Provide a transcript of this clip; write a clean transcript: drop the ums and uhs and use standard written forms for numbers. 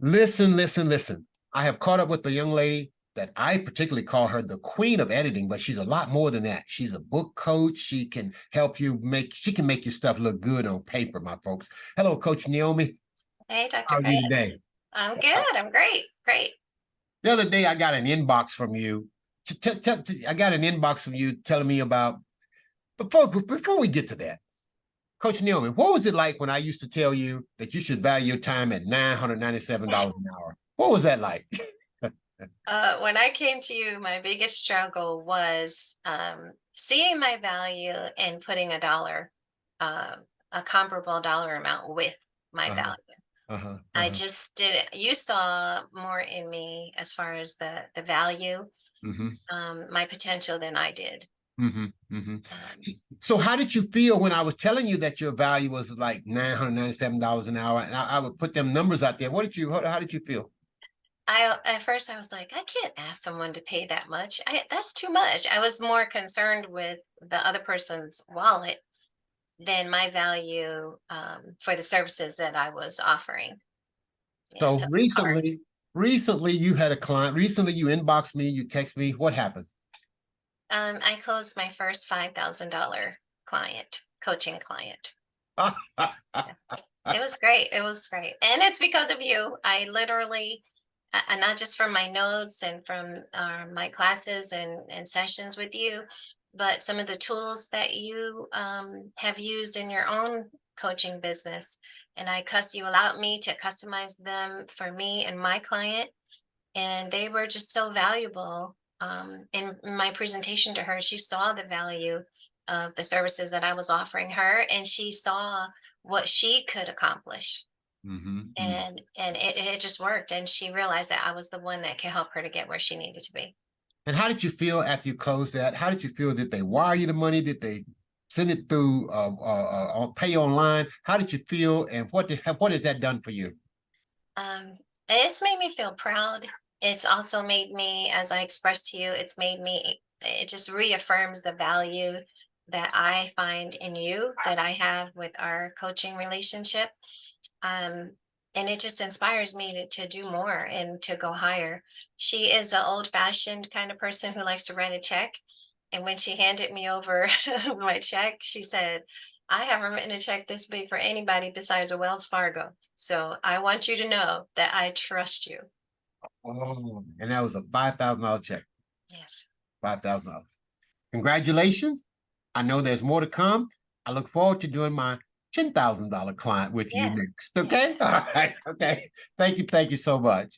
Listen, listen, listen. I have caught up with the young lady that I particularly call her the queen of editing, but she's a lot more than that. She's a book coach. She can help you she can make your stuff look good on paper, my folks. Hello, Coach Naomi. Hey, How Dr. are you Grant. today? I'm good. I'm great. Great. The other day, I got an inbox from you. I got an inbox from you telling me about, before we get to that, Coach Naomi, what was it like when I used to tell you that you should value your time at $997 an hour? What was that like? When I came to you, my biggest struggle was seeing my value and putting uh, a comparable dollar amount with my Uh-huh, value. uh-huh, I uh-huh. just didn't. You saw more in me as far as the value, Mm-hmm. my potential than I did. Mm-hmm. Mm-hmm. Um, So how did you feel when I was telling you that your value was like $997 an hour? And I would put them numbers out there. How did you feel? I at first I was like, I can't ask someone to pay that much. That's too much. I was more concerned with the other person's wallet than my value for the services that I was offering. Yeah, So so it's hard. recently you had a client, recently you inboxed me, you text me, what happened? I closed my first $5,000 client, coaching client. Yeah. It was great. It was great. And it's because of you. I literally, not just from my notes and from my classes and sessions with you, but some of the tools that you have used in your own coaching business. And you allowed me to customize them for me and my client. And they were just so valuable. In my presentation to her, she saw the value of the services that I was offering her, and she saw what she could accomplish. Mm-hmm. And it just worked. And she realized that I was the one that could help her to get where she needed to be. And how did you feel after you closed that? How did you feel? Did they wire you the money? Did they send it through pay online? How did you feel? And what has that done for you? It's made me feel proud. It's also made me, as I expressed to you, it just reaffirms the value that I find in you, that I have with our coaching relationship. Um, and it just inspires me to do more and to go higher. She is an old fashioned kind of person who likes to write a check. And when she handed me over my check, she said, I haven't written a check this big for anybody besides a Wells Fargo. So I want you to know that I trust you. Oh, and that was a $5,000 check. Yes. $5,000. Congratulations. I know there's more to come. I look forward to doing my $10,000 client with you Yeah. next. Okay. All right. Okay. Thank you. Thank you so much.